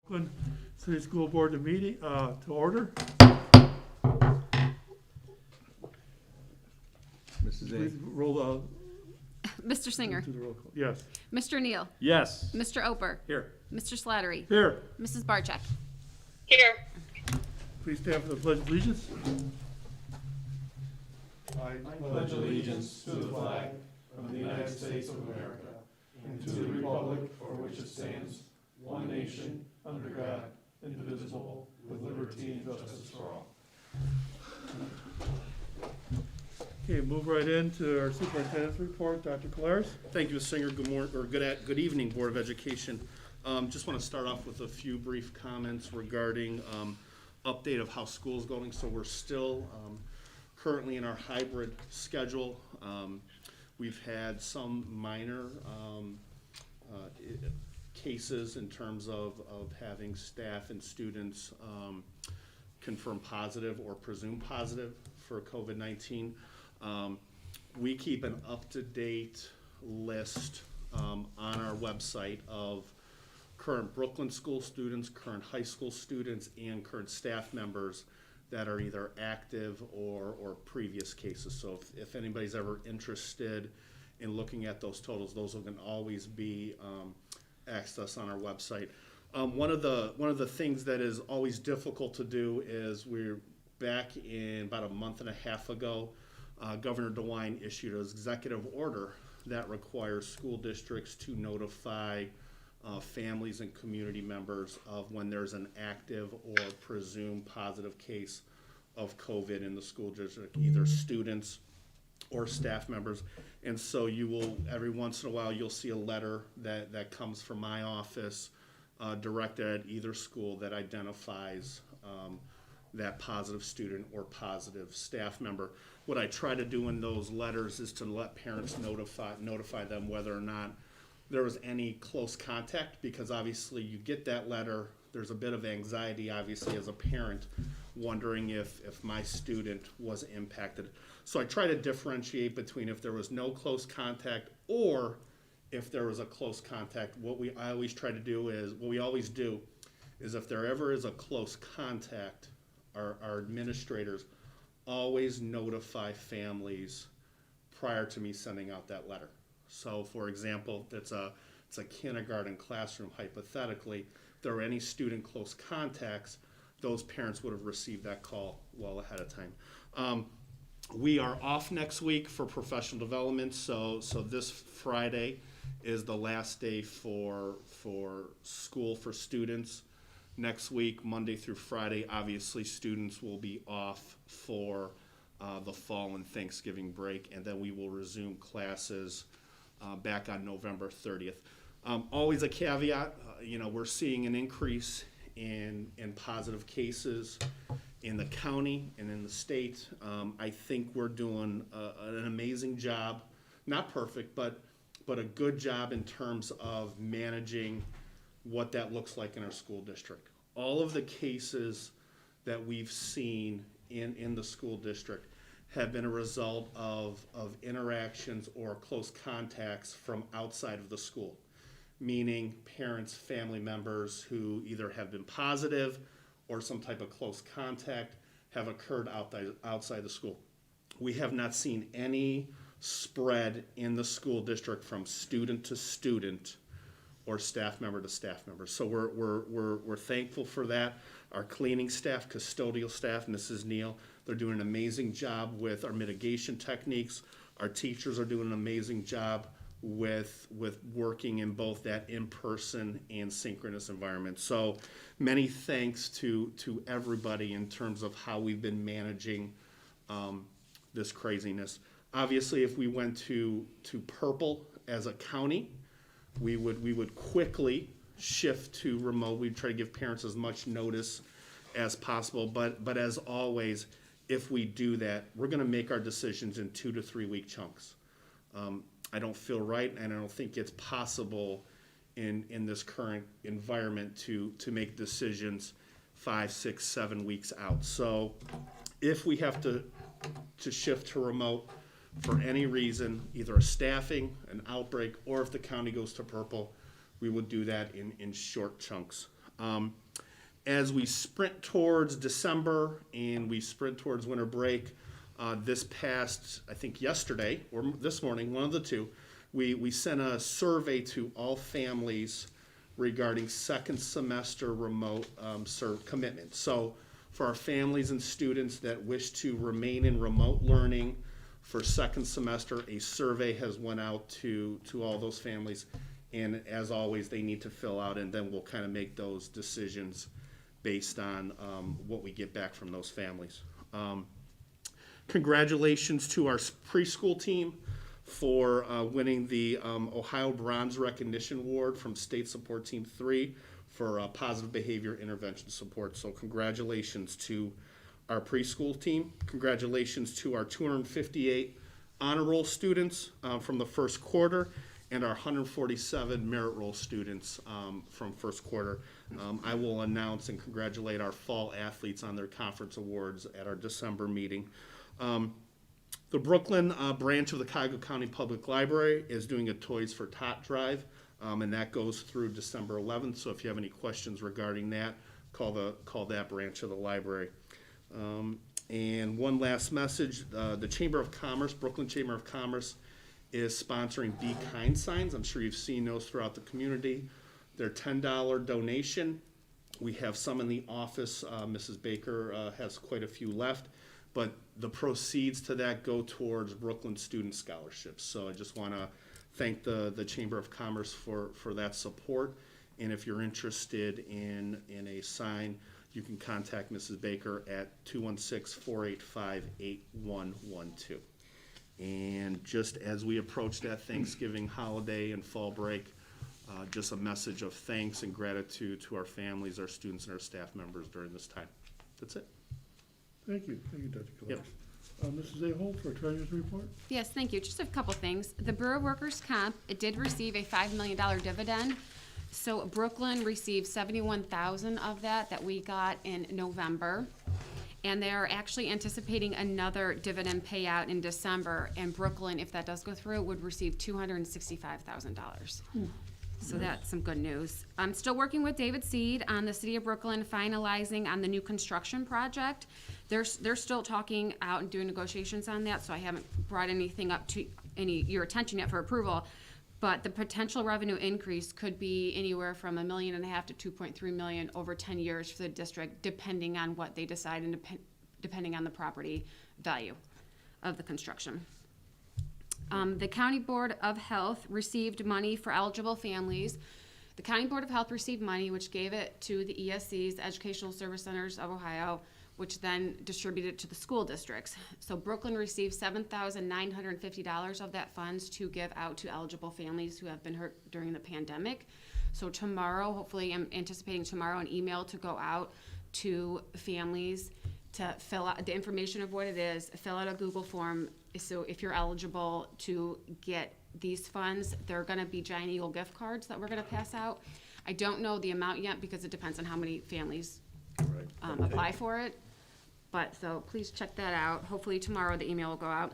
Open City School Board to order. Mrs. Please A. roll Mr. Singer. to the roll call. Yes. Mr. Neal. Yes. Mr. Oper. Here. Mr. Slattery. Here. Mrs. Barcheck. Here. Please stand for the Pledge of Allegiance. I pledge allegiance to the flag of the United States of America and to the republic for which it stands, one nation, under God, indivisible, with liberty and justice for all. Okay, move right into our superintendent's report. Dr. Claris. Thank you, Mr. Singer. Good morning, or good evening, Board of Education. Just want to start off with a few brief comments regarding update of how school's going. So we're still currently in our hybrid schedule. We've had some minor cases in terms of having staff and students confirm positive or presume positive for COVID-19. We keep an up-to-date list on our website of current Brooklyn school students, current high school students, and current staff members that are either active or previous cases. So if anybody's ever interested in looking at those totals, those can always be accessed on our website. One of the things that is always difficult to do is we're back in about a month and a half ago, Governor DeWine issued an executive order that requires school districts to notify families and community members of when there's an active or presumed positive case of COVID in the school district, either students or staff members. And so you will, every once in a while, you'll see a letter that comes from my office directed at either school that identifies that positive student or positive staff member. What I try to do in those letters is to let parents notify them whether or not there was any close contact, because obviously you get that letter, there's a bit of anxiety obviously as a parent wondering if my student was impacted. So I try to differentiate between if there was no close contact or if there was a close contact. What we always do is if there ever is a close contact, our administrators always notify families prior to me sending out that letter. So for example, it's a kindergarten classroom, hypothetically, if there were any student close contacts, those parents would have received that call well ahead of time. We are off next week for professional development, so this Friday is the last day for school for students. Next week, Monday through Friday, obviously students will be off for the fall and Thanksgiving break, and then we will resume classes back on November 30th. Always a caveat, we're seeing an increase in positive cases in the county and in the state. I think we're doing an amazing job, not perfect, but a good job in terms of managing what that looks like in our school district. All of the cases that we've seen in the school district have been a result of interactions or close contacts from outside of the school, meaning parents, family members who either have been positive or some type of close contact have occurred outside the school. We have not seen any spread in the school district from student to student or staff member to staff member. So we're thankful for that. Our cleaning staff, custodial staff, Mrs. Neal, they're doing an amazing job with our mitigation techniques. Our teachers are doing an amazing job with working in both that in-person and synchronous environment. So many thanks to everybody in terms of how we've been managing this craziness. Obviously, if we went to purple as a county, we would quickly shift to remote. We'd try to give parents as much notice as possible, but as always, if we do that, we're going to make our decisions in 2 to 3 week chunks. I don't feel right, and I don't think it's possible in this current environment to make decisions 5, 6, 7 weeks out. So if we have to shift to remote for any reason, either a staffing, an outbreak, or if the county goes to purple, we would do that in short chunks. As we sprint towards December and we sprint towards winter break, this past, I think yesterday or this morning, one of the two, we sent a survey to all families regarding second semester remote commitment. So for our families and students that wish to remain in remote learning for second semester, a survey has went out to all those families. And as always, they need to fill out, and then we'll kind of make those decisions based on what we get back from those families. Congratulations to our preschool team for winning the Ohio Bronze Recognition Award from State Support Team 3 for positive behavior intervention support. So congratulations to our preschool team. Congratulations to our 258 honor roll students from the first quarter and our 147 merit roll students from first quarter. I will announce and congratulate our fall athletes on their conference awards at our December meeting. The Brooklyn branch of the Cuyahoga County Public Library is doing a Toys for Tot drive, and that goes through December 11th. So if you have any questions regarding that, call that branch of the library. And one last message, the Chamber of Commerce, Brooklyn Chamber of Commerce, is sponsoring Be Kind signs. I'm sure you've seen those throughout the community. They're $10 donation. We have some in the office. Mrs. Baker has quite a few left, but the proceeds to that go towards Brooklyn student scholarships. So I just want to thank the Chamber of Commerce for that support. And if you're interested in a sign, you can contact Mrs. Baker at 216-485-8112. And just as we approach that Thanksgiving holiday and fall break, just a message of thanks and gratitude to our families, our students, and our staff members during this time. That's it. Thank you, Dr. Yep. Colette. Mrs. Ahold for Treasurer's Report. Yes, thank you. Just a couple things. The Bureau of Workers' Comp, it did receive a $5 million dividend. So Brooklyn received 71,000 of that we got in November. And they're actually anticipating another dividend payout in December. And Brooklyn, if that does go through, would receive $265,000. So that's some good news. I'm still working with David Seed on the City of Brooklyn finalizing on the new construction project. They're still talking out and doing negotiations on that, so I haven't brought anything up to your attention yet for approval. But the potential revenue increase could be anywhere from $1.5 million to $2.3 million over 10 years for the district, depending on what they decide and depending on the property value of the construction. The County Board of Health received money for eligible families. The County Board of Health received money, which gave it to the ESCs, Educational Service Centers of Ohio, which then distributed it to the school districts. So Brooklyn received $7,950 of that funds to give out to eligible families who have been hurt during the pandemic. So tomorrow, hopefully I'm anticipating tomorrow an email to go out to families to fill out the information of what it is, fill out a Google form. So if you're eligible to get these funds, they're gonna be Giant Eagle gift cards that we're gonna pass out. I don't know the amount yet because it depends on how many families apply for it. But so please check that out. Hopefully tomorrow the email will go out.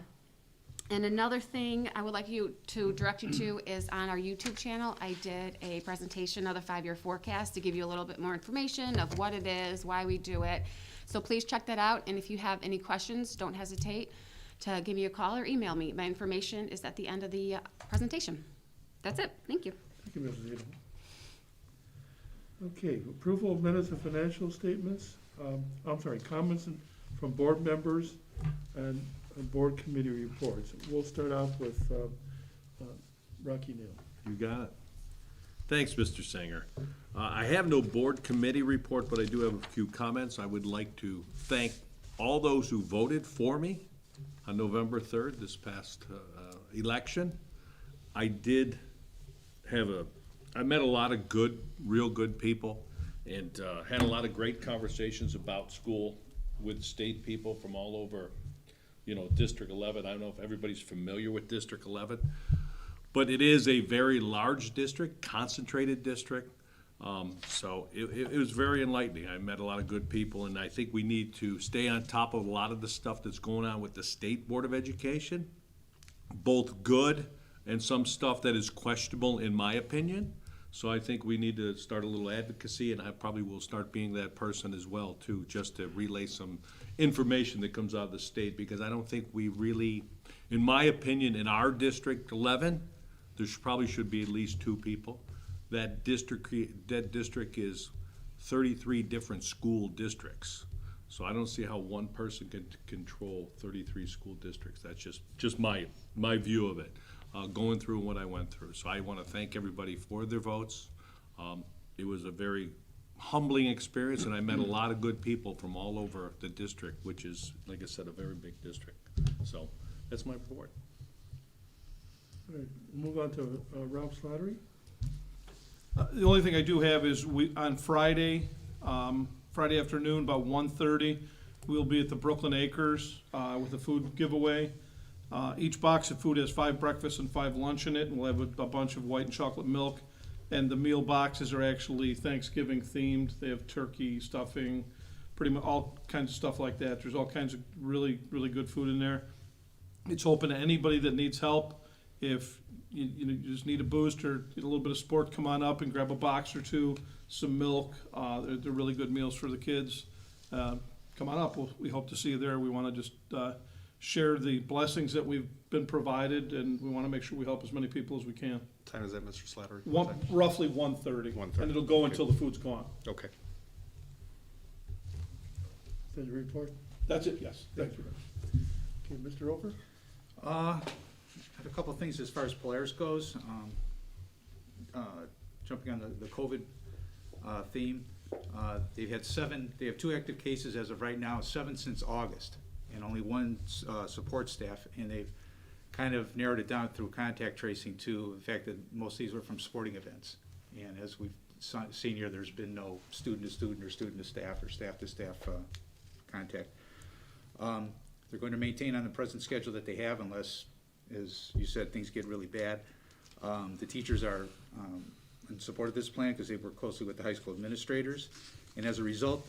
And another thing I would like you to direct you to is on our YouTube channel. I did a presentation of the 5-year forecast to give you a little bit more information of what it is, why we do it. So please check that out. And if you have any questions, don't hesitate to give me a call or email me. My information is at the end of the presentation. That's it. Thank you. Thank you, Mrs. Ahold. Okay, approval of minutes and financial statements. Comments from board members and board committee reports. We'll start off with Rocky Neal. You got it. Thanks, Mr. Singer. I have no board committee report, but I do have a few comments. I would like to thank all those who voted for me on November 3rd, this past election. I met a lot of good, real good people, and had a lot of great conversations about school with state people from all over, District 11. I don't know if everybody's familiar with District 11, but it is a very large district, concentrated district. So it was very enlightening. I met a lot of good people, and I think we need to stay on top of a lot of the stuff that's going on with the State Board of Education, both good and some stuff that is questionable in my opinion. So I think we need to start a little advocacy, and I probably will start being that person as well, too, just to relay some information that comes out of the state, because I don't think we really, in my opinion, in our District 11, there probably should be at least 2 people. That district is 33 different school districts. So I don't see how one person can control 33 school districts. That's just my view of it, going through what I went through. So I want to thank everybody for their votes. It was a very humbling experience, and I met a lot of good people from all over the district, which is, like I said, a very big district. So that's my report. All right, move on to Ralph Slattery. The only thing I do have is on Friday afternoon, about 1:30, we'll be at the Brooklyn Acres with a food giveaway. Each box of food has 5 breakfasts and 5 lunch in it, and we'll have a bunch of white and chocolate milk. And the meal boxes are actually Thanksgiving themed. They have turkey, stuffing, pretty much all kinds of stuff like that. There's all kinds of really, really good food in there. It's open to anybody that needs help. If you just need a boost or need a little bit of sport, come on up and grab a box or 2, some milk. They're really good meals for the kids. Come on up. We hope to see you there. We want to just share the blessings that we've been provided, and we want to make sure we help as many people as we can. Time is that, Mr. Slattery? Roughly 1:30. 1:30. And it'll go until the food's gone. Okay. Is that your report? That's it, yes. Thank you. Okay, Mr. Oper? I have a couple of things as far as Polaris goes. Jumping on the COVID theme, they have 2 active cases as of right now, 7 since August, and only 1 support staff, and they've kind of narrowed it down through contact tracing to the fact that most of these were from sporting events. And as we've seen here, there's been no student to student or student to staff or staff to staff contact. They're going to maintain on the present schedule that they have unless, as you said, things get really bad. The teachers are in support of this plan because they work closely with the high school administrators. And as a result,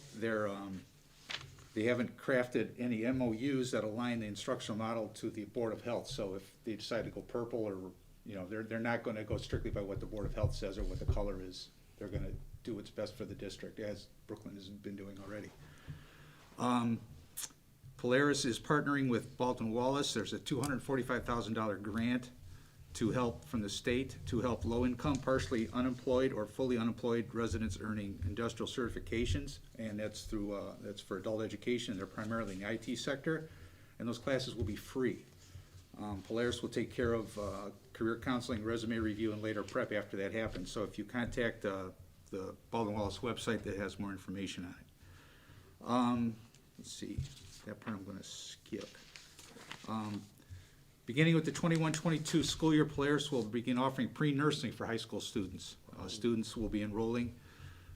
they haven't crafted any MOUs that align the instructional model to the Board of Health. So if they decide to go purple or, they're not going to go strictly by what the Board of Health says or what the color is. They're going to do what's best for the district, as Brooklyn has been doing already. Polaris is partnering with Baldwin Wallace. There's a $245,000 grant to help from the state to help low-income, partially unemployed, or fully unemployed residents earning industrial certifications, and that's for adult education. They're primarily in the IT sector, and those classes will be free. Polaris will take care of career counseling, resume review, and later prep after that happens. So if you contact the Baldwin Wallace website, that has more information on it. Let's see, that part I'm going to skip. Beginning with the 21-22 school year, Polaris will begin offering pre-nursing for high school students. Students will be enrolling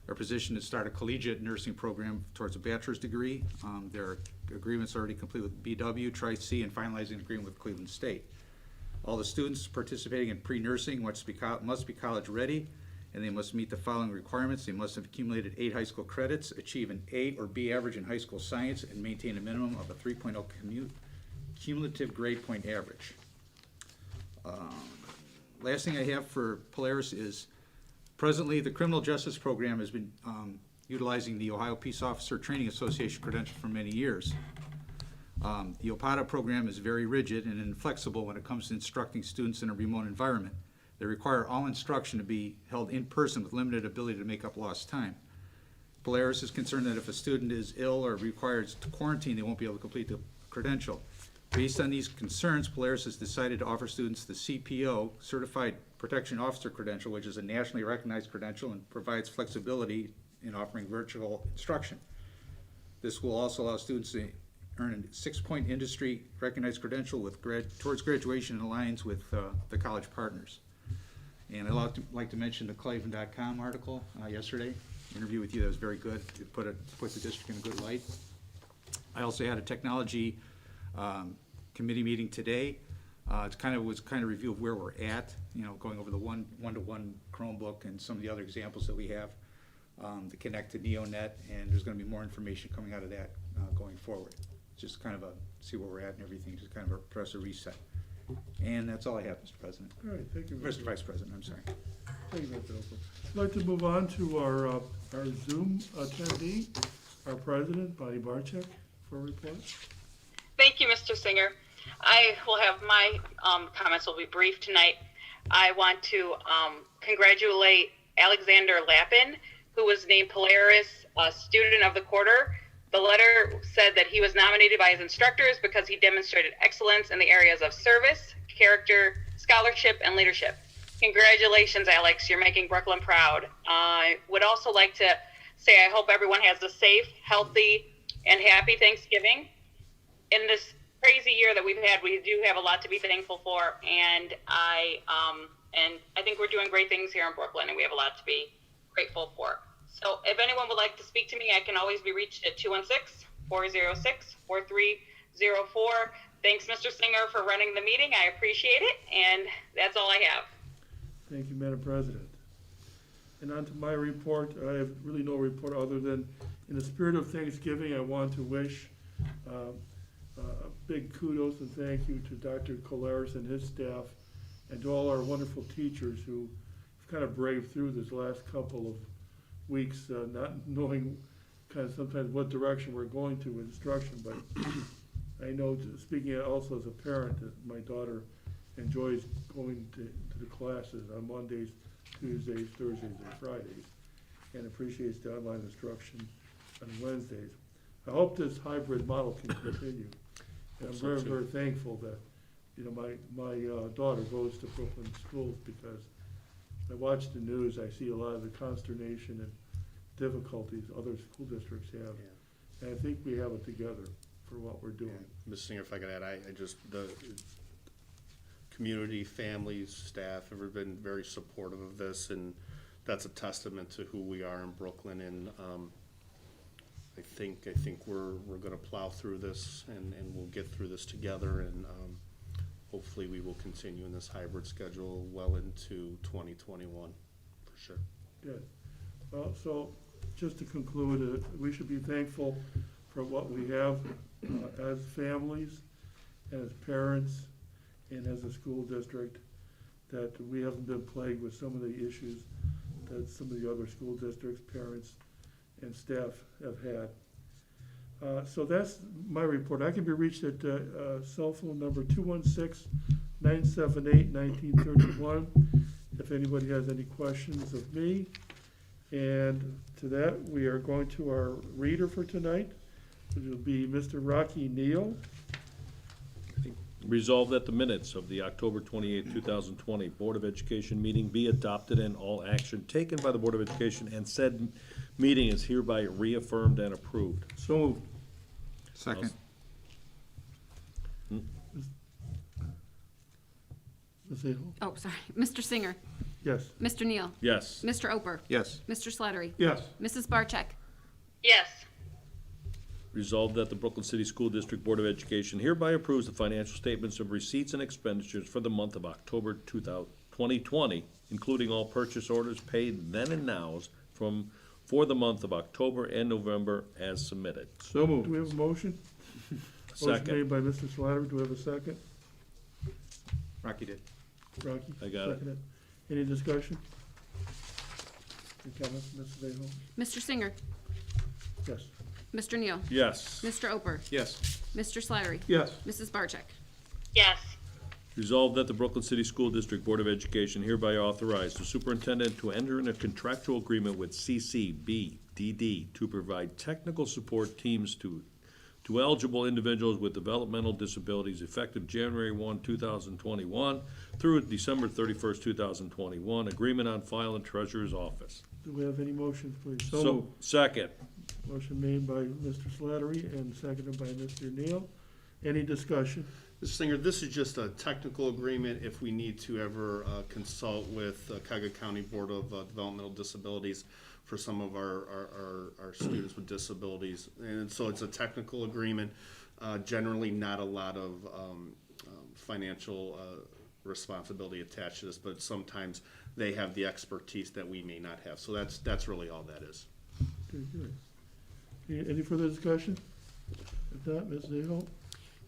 or positioned to start a collegiate nursing program towards a bachelor's degree. Their agreement's already complete with BW, Tri-C, and finalizing an agreement with Cleveland State. All the students participating in pre-nursing must be college ready, and they must meet the following requirements. They must have accumulated 8 high school credits, achieve an A or B average in high school science, and maintain a minimum of a 3.0 cumulative grade point average. Last thing I have for Polaris is presently the criminal justice program has been utilizing the Ohio Peace Officer Training Association credential for many years. The OPATA program is very rigid and inflexible when it comes to instructing students in a remote environment. They require all instruction to be held in person with limited ability to make up lost time. Polaris is concerned that if a student is ill or requires to quarantine, they won't be able to complete the credential. Based on these concerns, Polaris has decided to offer students the CPO, Certified Protection Officer credential, which is a nationally recognized credential and provides flexibility in offering virtual instruction. This will also allow students to earn a 6-point industry recognized credential towards graduation and aligns with the college partners. And I'd like to mention the Cleveland.com article yesterday, interview with you that was very good. It put the district in a good light. I also had a technology committee meeting today. It was kind of review of where we're at, going over the one-to-one Chromebook and some of the other examples that we have, to connect to NeoNet, and there's going to be more information coming out of that going forward. Just kind of see where we're at and everything, just kind of press a reset. And that's all I have, Mr. President. All right, thank you. Mr. Vice President, I'm sorry. Thank you, Mr. Oper. I'd like to move on to our Zoom attendee, our president, Bonnie Barczyk, for a report. Thank you, Mr. Singer. I will have my comments will be brief tonight. I want to congratulate Alexander Lappin, who was named Polaris Student of the Quarter. The letter said that he was nominated by his instructors because he demonstrated excellence in the areas of service, character, scholarship, and leadership. Congratulations, Alex. You're making Brooklyn proud. I would also like to say I hope everyone has a safe, healthy, and happy Thanksgiving. In this crazy year that we've had, we do have a lot to be thankful for, and I think we're doing great things here in Brooklyn, and we have a lot to be grateful for. So if anyone would like to speak to me, I can always be reached at 216-406-4304. Thanks, Mr. Singer, for running the meeting. I appreciate it, and that's all I have. Thank you, Madam President. And on to my report. I have really no report other than, in the spirit of Thanksgiving, I want to wish a big kudos and thank you to Dr. Colares and his staff, and to all our wonderful teachers who have kind of braved through this last couple of weeks, not knowing kind of sometimes what direction we're going to with instruction. But I know, speaking also as a parent, that my daughter enjoys going to the classes on Mondays, Tuesdays, Thursdays, and Fridays, and appreciates the online instruction on Wednesdays. I hope this hybrid model can continue. And I'm very, very thankful that, you know, my daughter goes to Brooklyn schools, because I watch the news, I see a lot of the consternation and difficulties other school districts have. And I think we have it together for what we're doing. Ms. Singer, if I could add, the community, families, staff have been very supportive of this, and that's a testament to who we are in Brooklyn. And I think we're going to plow through this, and we'll get through this together, and hopefully we will continue in this hybrid schedule well into 2021, for sure. Good. Well, so just to conclude, we should be thankful for what we have as families, as parents, and as a school district, that we haven't been plagued with some of the issues that some of the other school districts, parents, and staff have had. So that's my report. I can be reached at cell phone number 216-978-1931 if anybody has any questions of me. And to that, we are going to our reader for tonight, which will be Mr. Rocky Neal. Resolved that the minutes of the October 28, 2020 Board of Education meeting be adopted, and all action taken by the Board of Education and said meeting is hereby reaffirmed and approved. So moved. Second. Ms. Aho? Oh, sorry. Mr. Singer. Yes. Mr. Neal. Yes. Mr. Oper. Yes. Mr. Slattery. Yes. Mrs. Barczyk. Yes. Resolved that the Brooklyn City School District Board of Education hereby approves the financial statements of receipts and expenditures for the month of October 2020, including all purchase orders paid then and nows for the month of October and November as submitted. So moved. Do we have a motion? Motion Second. made by Mr. Slattery. Do we have a second? Rocky did. Rocky? I got it. Seconded. Any discussion? Any comments, Mrs. Aho? Mr. Singer. Yes. Mr. Neal. Yes. Mr. Oper. Yes. Mr. Slattery. Yes. Mrs. Barczyk. Yes. Resolved that the Brooklyn City School District Board of Education hereby authorize the superintendent to enter in a contractual agreement with CCBDD to provide technical support teams to eligible individuals with developmental disabilities effective January 1, 2021 through December 31st, 2021. Agreement on file in Treasurer's Office. Do we have any motions, please? So moved. Second. Motion made by Mr. Slattery and seconded by Mr. Neal. Any discussion? Mr. Singer, this is just a technical agreement if we need to ever consult with Cuyahoga County Board of Developmental Disabilities for some of our students with disabilities. And so it's a technical agreement, generally not a lot of financial responsibility attached to this, but sometimes they have the expertise that we may not have. So that's really all that is. Okay, good. Any further discussion? If not, Ms. Aho?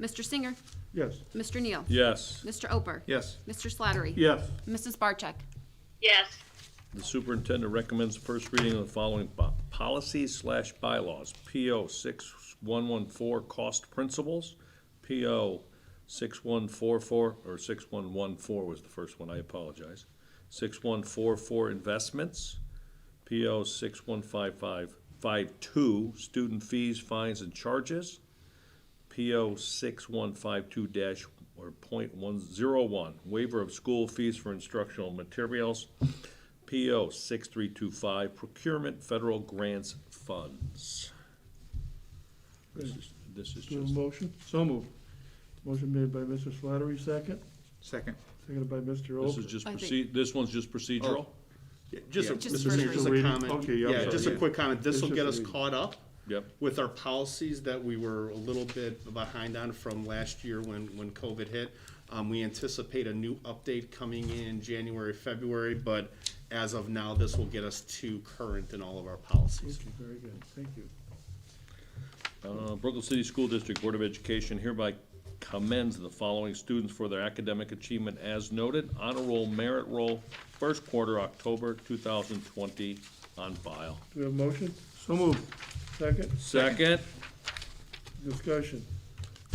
Mr. Singer. Yes. Mr. Neal. Yes. Mr. Oper. Yes. Mr. Slattery. Yes. Mrs. Barczyk. Yes. The superintendent recommends the first reading of the following policies/bylaws. PO 6114, cost principles. PO 6144, or 6114 was the first one, I apologize. 6144, investments. PO 615552, student fees, fines, and charges. PO 6152- or .101, waiver of school fees for instructional materials. PO 6325, procurement federal grants funds. This is Do you have just, a motion? So moved. Motion made by Mr. Slattery, second. Second. Seconded by Mr. this Oker. is just I think- this one's just procedural? Yeah, Just, Just Mr. first Singer, just a reading. comment. Okay, yeah, I'm Yeah, sorry, just a yeah. quick comment. This It's will just get a us reading. caught up Yep. with our policies that we were a little bit behind on from last year when COVID hit. We anticipate a new update coming in January, February, but as of now, this will get us to current in all of our policies. Okay, very good, thank you. Brooklyn City School District Board of Education hereby commends the following students for their academic achievement as noted. Honor roll, merit roll, first quarter, October 2020, on file. Do we have a motion? So moved. Second, Second, discussion.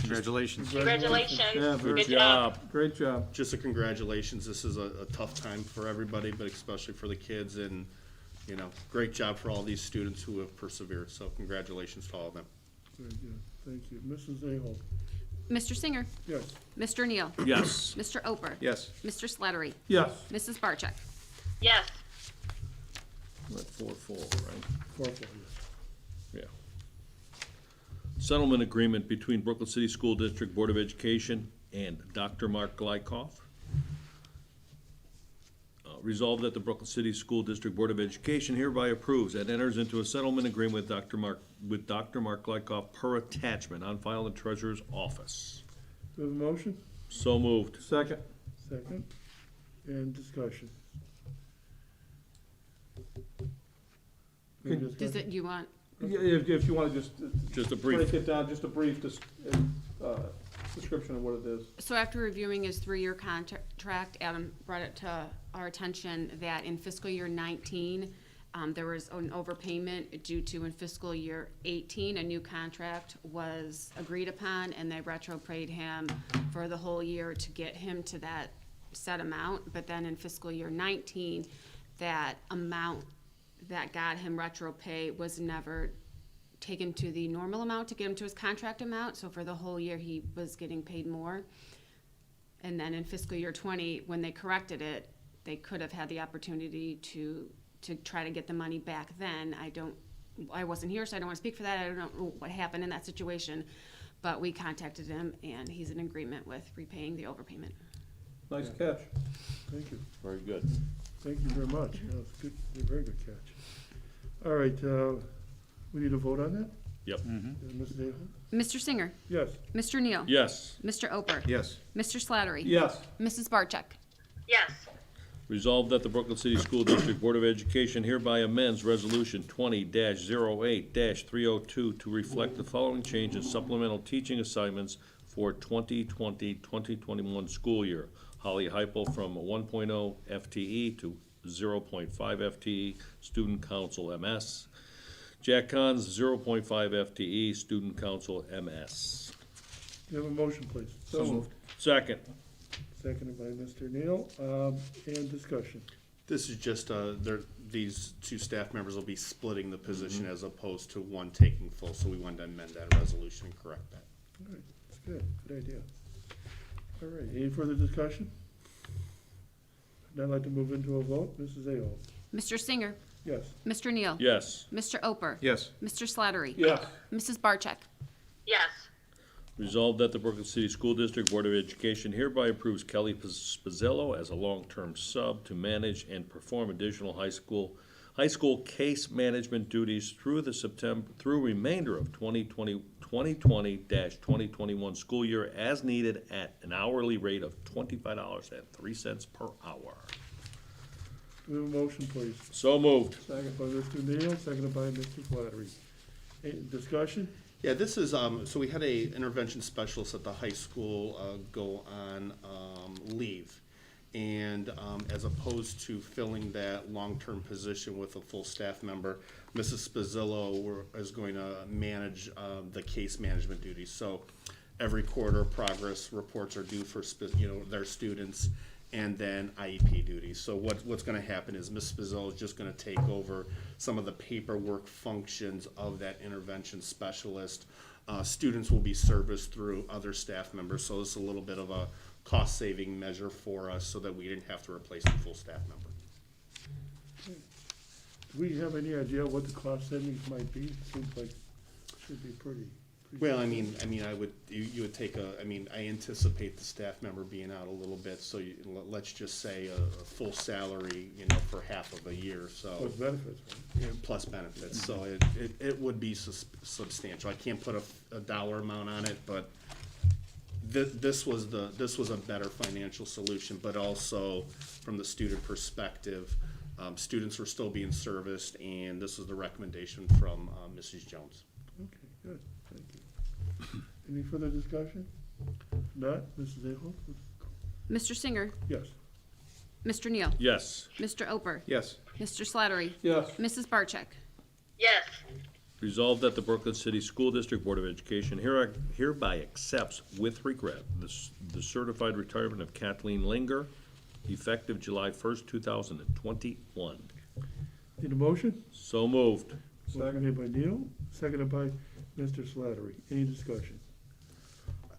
Congratulations. Yeah, very Good job. job. Great job. Just a congratulations. This is a tough time for everybody, but especially for the kids, and, you know, great job for all these students who have persevered. So congratulations to all of them. Very good, thank you. Mrs. Ahold? Mr. Singer, Yes. Mr. Neal, Yes. Mr. Oper, Yes. Mr. Slattery, Yes. Mrs. Barcheck. Yes. We're at 4-4, right? 4-4, yes. Yeah. Settlement agreement between Brooklyn City School District Board of Education and Dr. Mark Glykoff. Resolved that the Brooklyn City School District Board of Education hereby approves and enters into a settlement agreement with Dr. Mark Glykoff per attachment on file in the Treasurer's office. Do we have a motion? So moved. Second. Second, and discussion. Any Can- Does discussion? it, you want, Yeah, if you want to just Just a break brief, it down, just a brief description of what it is. so after reviewing his 3-year contract, Adam brought it to our attention that in fiscal year 19, there was an overpayment due to in fiscal year 18, a new contract was agreed upon, and they retro paid him for the whole year to get him to that set amount. But then in fiscal year 19, that amount that got him retro pay was never taken to the normal amount to get him to his contract amount. So for the whole year, he was getting paid more. And then in fiscal year 20, when they corrected it, they could have had the opportunity to try to get the money back then. I wasn't here, so I don't want to speak for that. I don't know what happened in that situation. But we contacted him, and he's in agreement with repaying the overpayment. Nice catch. Thank you, very good. thank you very much. That was good, a very good catch. All right, we need a vote on that? Yep. Mrs. Ahold? Mr. Singer, Yes. Mr. Neal, Yes. Mr. Oper, Yes. Mr. Slattery, Yes. Mrs. Barcheck. Yes. Resolved that the Brooklyn City School District Board of Education hereby amends Resolution 20-08-302 to reflect the following change in supplemental teaching assignments for 2020-2021 school year. Holly Heupel from 1.0 FTE to 0.5 FTE, Student Council MS. Jack Cons, 0.5 FTE, Student Council MS. Do you have a motion, please? So moved. Second. Seconded by Mr. Neal, and discussion. This is just, these two staff members will be splitting the position as opposed to one taking full, so we wanted to amend that resolution and correct that. All right, that's good, good idea. All right, any further discussion? I'd now like to move into a vote. Mrs. Ahold? Mr. Singer, Yes. Mr. Neal, Yes. Mr. Oper, Yes. Mr. Slattery, Yes. Mrs. Barcheck. Yes. Resolved that the Brooklyn City School District Board of Education hereby approves Kelly Spazzello as a long-term sub to manage and perform additional high school case management duties through remainder of 2020-2021 school year as needed at an hourly rate of $25.03 per hour. Do we have a motion, please? So moved. Second by Mr. Neal, seconded by Mr. Slattery. Any discussion? Yeah, this is, so we had a intervention specialist at the high school go on leave. And as opposed to filling that long-term position with a full staff member, Mrs. Spazzillo is going to manage the case management duties. So every quarter, progress reports are due for their students, and then IEP duties. So what's going to happen is Ms. Spazzillo is just going to take over some of the paperwork functions of that intervention specialist. Students will be serviced through other staff members, so this is a little bit of a cost-saving measure for us so that we didn't have to replace the full staff member. Do we have any idea what the cost savings might be? Seems like it should be pretty. Well, you would take I anticipate the staff member being out a little bit, so let's just say a full salary, for half of a year, so. Plus benefits, right? Plus benefits, so it would be substantial. I can't put a dollar amount on it, but this was a better financial solution, but also from the student perspective, students were still being serviced, and this is the recommendation from Mrs. Jones. Okay, good, thank you. Any further discussion? Not, Mrs. Aho? Mr. Singer, Yes. Mr. Neal, Yes. Mr. Oper, Yes. Mr. Slattery, Yes. Mrs. Barcheck. Yes. Resolved that the Brooklyn City School District Board of Education hereby accepts with regret the certified retirement of Kathleen Linger, effective July 1st, 2021. Need a motion? So moved. Motion made by Neal, seconded by Mr. Slattery. Any discussion?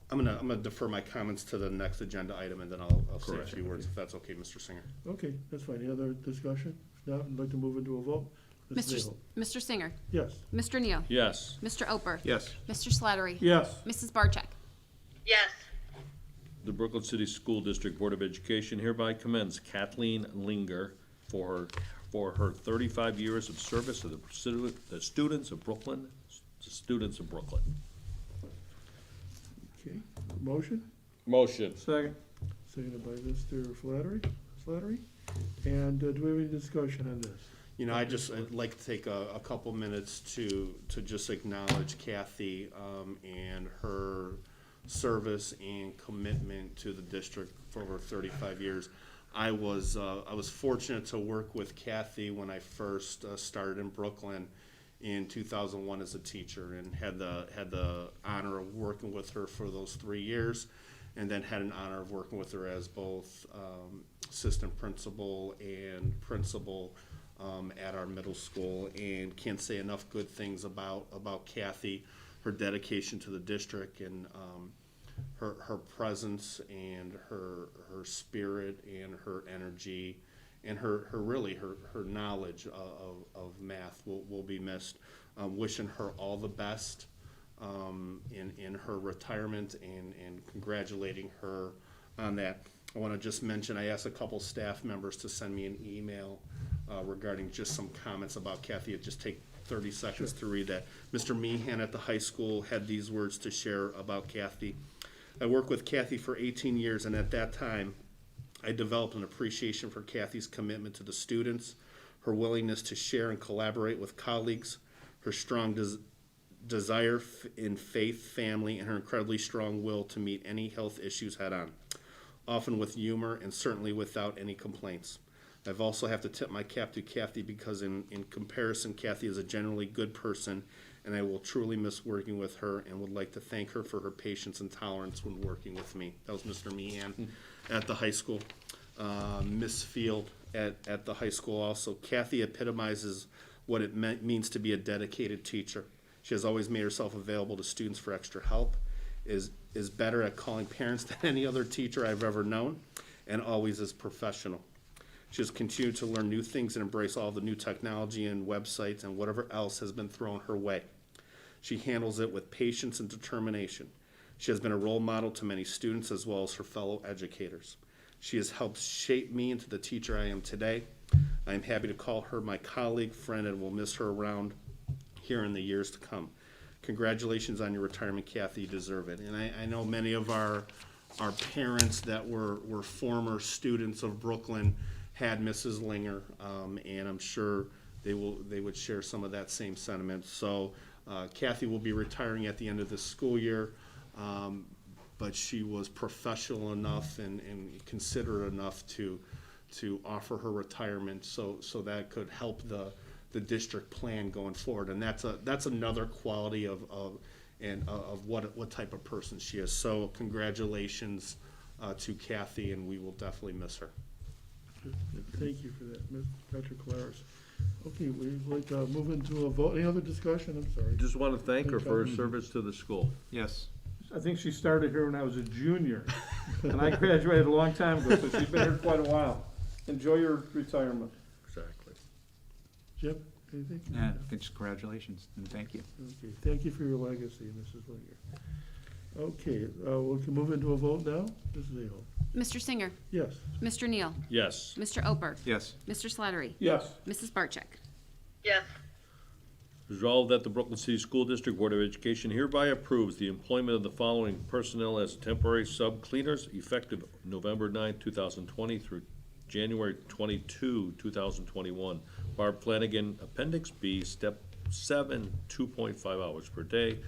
I'm gonna defer my comments to the next agenda item, and then I'll say a Correct. few words, if that's okay, Mr. Singer. Okay, that's fine. Any other discussion? Now, I'd like to move into a vote. Mrs. Aho? Mr. Singer, Yes. Mr. Neal, Yes. Mr. Oper, Yes. Mr. Slattery, Yes. Mrs. Barcheck. Yes. The Brooklyn City School District Board of Education hereby commends Kathleen Linger for her 35 years of service to the students of Brooklyn. Okay, motion? Motion. Second. Seconded by Mr. Slattery. And do we have any discussion on this? I'd like to take a couple minutes to just acknowledge Kathy and her service and commitment to the district for over 35 years. I was fortunate to work with Kathy when I first started in Brooklyn in 2001 as a teacher, and had the honor of working with her for those 3 years, and then had an honor of working with her as both assistant principal and principal at our middle school, and can't say enough good things about Kathy, her dedication to the district, and her presence and her spirit and her energy and her knowledge of math will be missed. Wishing her all the best in her retirement, and congratulating her on that. I want to just mention, I asked a couple staff members to send me an email regarding just some comments about Kathy. It just take 30 seconds to read that. Mr. Meehan at the high school had these words to share about Kathy. I worked with Kathy for 18 years, and at that time, I developed an appreciation for Kathy's commitment to the students, her willingness to share and collaborate with colleagues, her strong desire in faith, family, and her incredibly strong will to meet any health issues head on, often with humor and certainly without any complaints. I've also have to tip my cap to Kathy because in comparison, Kathy is a generally good person, and I will truly miss working with her and would like to thank her for her patience and tolerance when working with me. That was Mr. Meehan at the high school. Miss Field at the high school also. Kathy epitomizes what it means to be a dedicated teacher. She has always made herself available to students for extra help, is better at calling parents than any other teacher I've ever known, and always is professional. She has continued to learn new things and embrace all the new technology and websites and whatever else has been thrown her way. She handles it with patience and determination. She has been a role model to many students as well as her fellow educators. She has helped shape me into the teacher I am today. I am happy to call her my colleague, friend, and will miss her around here in the years to come. Congratulations on your retirement, Kathy. You deserve it. And I know many of our parents that were former students of Brooklyn had Mrs. Linger, and I'm sure they would share some of that same sentiment. So Kathy will be retiring at the end of this school year. but she was professional enough and considerate enough to offer her retirement so that could help the district plan going forward. And that's another quality of what type of person she is. So congratulations to Kathy, and we will definitely miss her. Thank you for that, Dr. Claris. Okay, we'd like to move into a vote. Any other discussion? I'm sorry. Just want to thank her for her service to the school. Yes. I think she started here when I was a junior, and I graduated a long time ago, so she's been here quite a while. Enjoy your retirement. Exactly. Jim, anything? Yeah, just congratulations and thank you. Okay, thank you for your legacy, Mrs. Linger. Okay, we can move into a vote now. Mrs. Aho. Mr. Singer, Yes. Mr. Neal, Yes. Mr. Oper, Yes. Mr. Slattery, Yes. Mrs. Barcheck. Yes. Resolved that the Brooklyn City School District Board of Education hereby approves the employment of the following personnel as temporary sub-cleaners effective November 9, 2020 through January 22, 2021. Barb Flanagan, Appendix B, Step 7, 2.5 hours per day.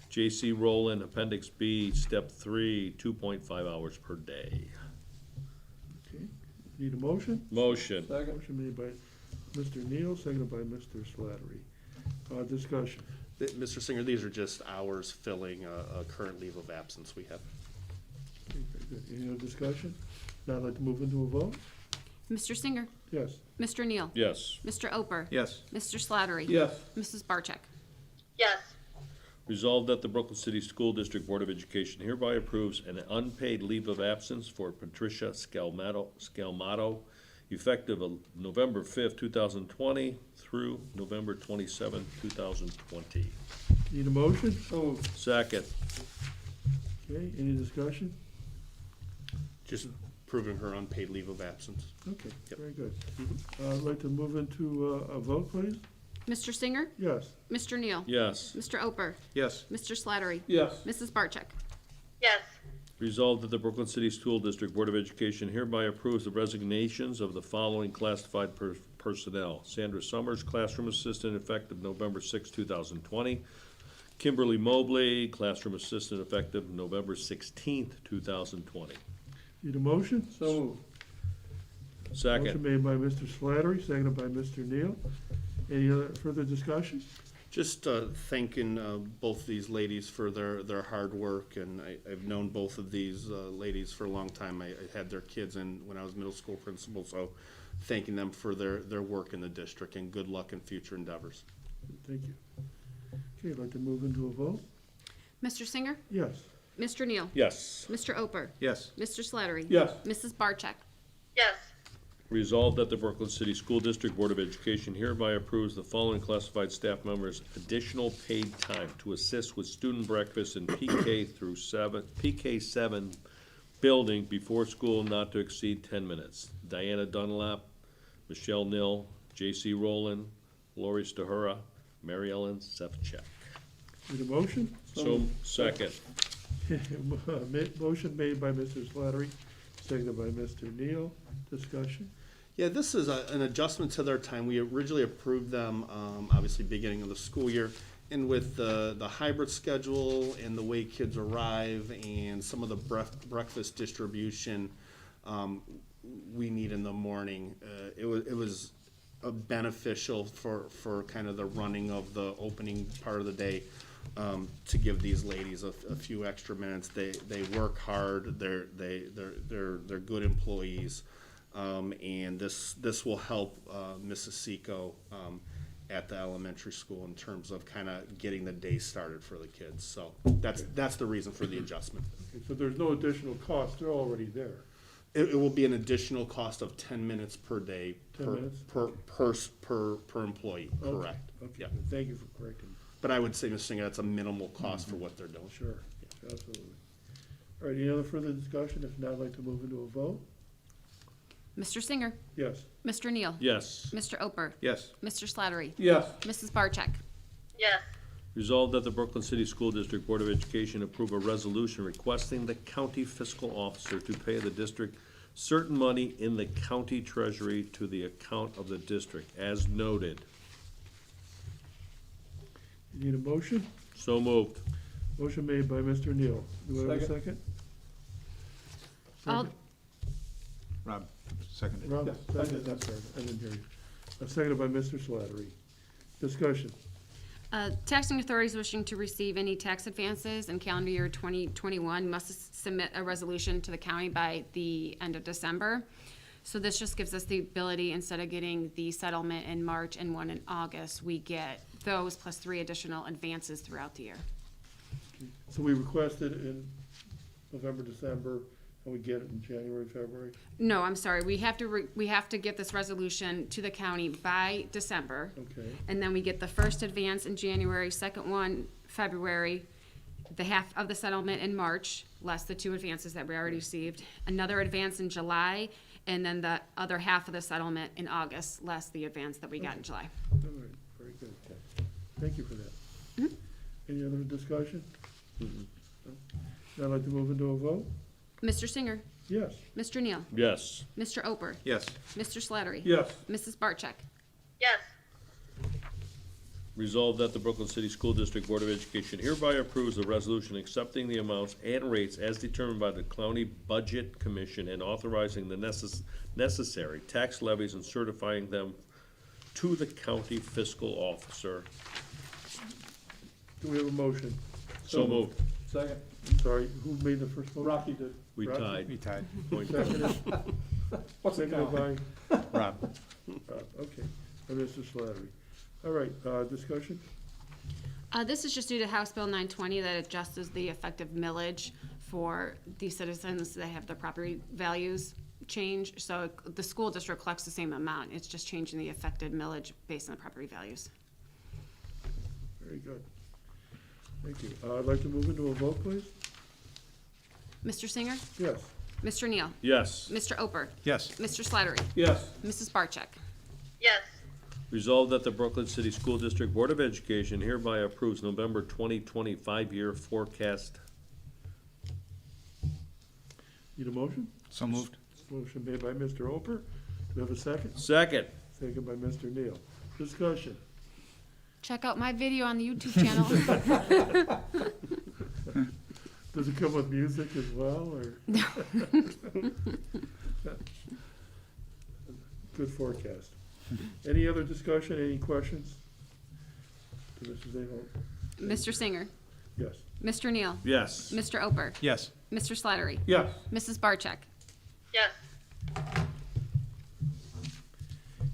J.C. Rowland, Appendix B, Step 3, 2.5 hours per day. Okay, need a motion? Motion. Motion made by Mr. Neal, seconded by Mr. Slattery. Discussion. Mr. Singer, these are just hours filling a current leave of absence we have. Okay, very good. Any other discussion? Now I'd like to move into a vote. Mr. Singer, Yes. Mr. Neal, Yes. Mr. Oper, Yes. Mr. Slattery, Yes. Mrs. Barcheck. Yes. Resolved that the Brooklyn City School District Board of Education hereby approves an unpaid leave of absence for Patricia Scalmato, effective of November 5th, 2020 through November 27th, 2020. Need a motion? So, Second. Okay, any discussion? Just proving her unpaid leave of absence. Okay, Yep. very good. I'd like to move into a vote, please. Mr. Singer, Yes. Mr. Neal, Yes. Mr. Oper, Yes. Mr. Slattery, yes. Mrs. Barcheck. Yes. Resolved that the Brooklyn City School District Board of Education hereby approves the resignations of the following classified personnel. Sandra Summers, classroom assistant, effective November 6, 2020. Kimberly Mobley, classroom assistant, effective November 16th, 2020. Need a motion? So moved. Motion Second. made by Mr. Slattery, seconded by Mr. Neal. Any other further discussion? Just thanking both these ladies for their hard work, and I've known both of these ladies for a long time. I had their kids when I was middle school principal, so thanking them for their work in the district, and good luck in future endeavors. Thank you. Okay, I'd like to move into a vote. Mr. Singer, Yes. Mr. Neal, Yes. Mr. Oper, Yes. Mr. Slattery, Yes. Mrs. Barcheck. Yes. Resolved that the Brooklyn City School District Board of Education hereby approves the following classified staff members' additional paid time to assist with student breakfast in PK7 building before school not to exceed 10 minutes. Diana Dunlap, Michelle Nill, J.C. Rowland, Lori Stahura, Mary Ellen Sefcek. Need a motion? So, second. Motion made by Mr. Slattery, seconded by Mr. Neal. Discussion? Yeah, this is an adjustment to their time. We originally approved them, obviously, beginning of the school year. And with the hybrid schedule and the way kids arrive and some of the breakfast distribution we need in the morning, it was beneficial for kind of the running of the opening part of the day, to give these ladies a few extra minutes. They work hard. They're good employees. And this will help Mrs. Seco at the elementary school in terms of kind of getting the day started for the kids. So that's the reason for the adjustment. Okay, so there's no additional cost, they're already there. It will be an additional cost of 10 minutes per day 10 minutes? per employee, correct? Okay, Yeah. thank you for correcting. But I would say, Mr. Singer, that's a minimal cost for what they're doing. Sure, absolutely. All right, any other further discussion? If not, I'd like to move into a vote. Mr. Singer, Yes. Mr. Neal, Yes. Mr. Oper, Yes. Mr. Slattery, Yes. Mrs. Barcheck. Yes. Resolved that the Brooklyn City School District Board of Education approve a resolution requesting the county fiscal officer to pay the district certain money in the county treasury to the account of the district, as noted. You need a motion? So moved. Motion made by Mr. Neal. Do I have a Second. second? All, Rob, seconded. Rob, Yes, seconded, I'm sorry, I didn't hear you. Seconded by Mr. Slattery. Discussion. taxing authorities wishing to receive any tax advances in calendar year 2021 must submit a resolution to the county by the end of December. So this just gives us the ability, instead of getting the settlement in March and one in August, we get those plus 3 additional advances throughout the year. So we requested in November, December, and we get it in January, February? No, I'm sorry, we have to get this resolution to the county by December. Okay, And then we get the first advance in January, second one February, the half of the settlement in March, less the 2 advances that we already received, another advance in July, and then the other half of the settlement in August, less the advance that we got in July. all right, very good. Thank you for that. Any other discussion? No? Now I'd like to move into a vote? Mr. Singer, Yes. Mr. Neal, Yes. Mr. Oper, Yes. Mr. Slattery. Yes. Mrs. Barcheck. Yes. Resolved that the Brooklyn City School District Board of Education hereby approves the resolution accepting the amounts and rates as determined by the County Budget Commission and authorizing the necessary tax levies and certifying them to the county fiscal officer. Do we have a motion? So moved. Second. I'm sorry, who made the first motion? Rocky did. We Rocky? tied. We tied. Point. Seconded, What's it seconded count? by, Rob. okay, by Mr. Slattery. All right, discussion? This is just due to House Bill 920 that adjusts the effective millage for the citizens that have their property values changed. So the school district collects the same amount. It's just changing the effective millage based on the property values. Very good. Thank you. I'd like to move into a vote, please. Mr. Singer, Yes. Mr. Neal, Yes. Mr. Oper, Yes. Mr. Slattery, Yes. Mrs. Barcheck. Yes. Resolved that the Brooklyn City School District Board of Education hereby approves November 2020 5-year forecast. Need a motion? So moved. Motion made by Mr. Oper. Do we have a second? Second. Second by Mr. Neal. Discussion. Check out my video on the YouTube channel. Does it come with music as well, or? Good forecast. Any other discussion, any questions? To Mrs. Aholt? Mr. Singer, Yes. Mr. Neal, Yes. Mr. Oper, Yes. Mr. Slattery, Yes. Mrs. Barcheck. Yes.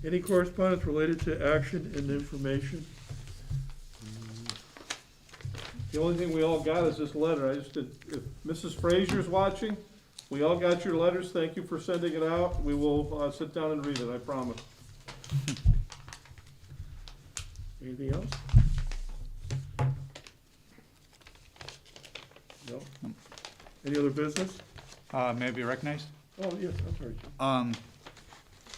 Any correspondence related to action and information? The only thing we all got is this letter. I just did, if Mrs. Frazier's watching, we all got your letters. Thank you for sending it out. We will, sit down and read it, I promise. Anything else? No? Any other business? May I be recognized? Oh, yes, I'm sorry, Jim.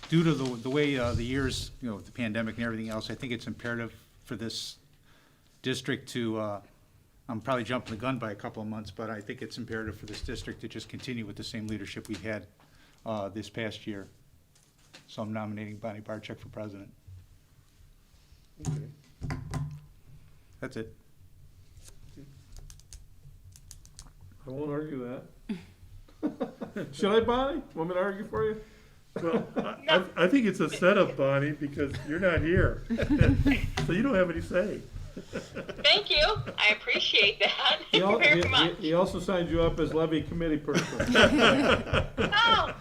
Due to the way the years, the pandemic and everything else, I think it's imperative for this district to, I'm probably jumping the gun by a couple of months, but I think it's imperative for this district to just continue with the same leadership we've had this past year. So I'm nominating Bonnie Barcheck for president. Okay. That's it. I won't argue that. Should I, Bonnie? Want me to argue for you? Well, I think it's a setup, Bonnie, because you're not here. So you don't have any say. Thank you. I appreciate that. He Thank you very much. he also signed you up as levy committee person. Oh,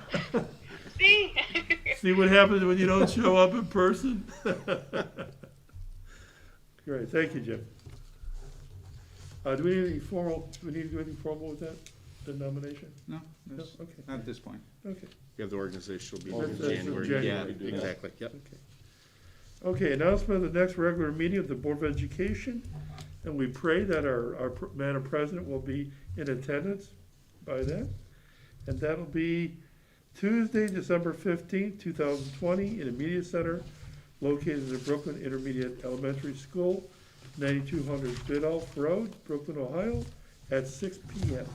see? See what happens when you don't show up in person? Great, thank you, Jim. Do we need anything formal, do we need to do anything formal with that, the nomination? No, No, that's- okay, not at this point. okay, You have the organizational That's- meeting in that's in January. January. Yeah, exactly, yep. okay. Okay, announcement of the next regular meeting of the Board of Education, and we pray that our Madam President will be in attendance by then. And that'll be Tuesday, December 15th, 2020, in the Media Center located in Brooklyn Intermediate Elementary School, 9200 Biddulph Road, Brooklyn, Ohio, at 6 p.m.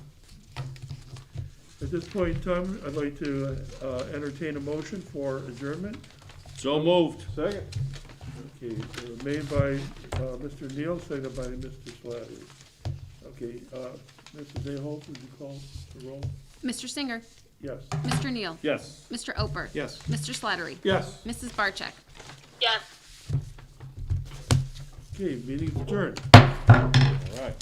At this point in time, I'd like to entertain a motion for adjournment. So moved. Second? Okay, made by Mr. Neal, seconded by Mr. Slattery. Okay, Mrs. Aholt, would you call the roll? Mr. Singer, Yes. Mr. Neal? Yes. Mr. Oper? Yes. Mr. Slattery? Yes. Mrs. Barcheck? Yes. Okay, meeting's adjourned. All right.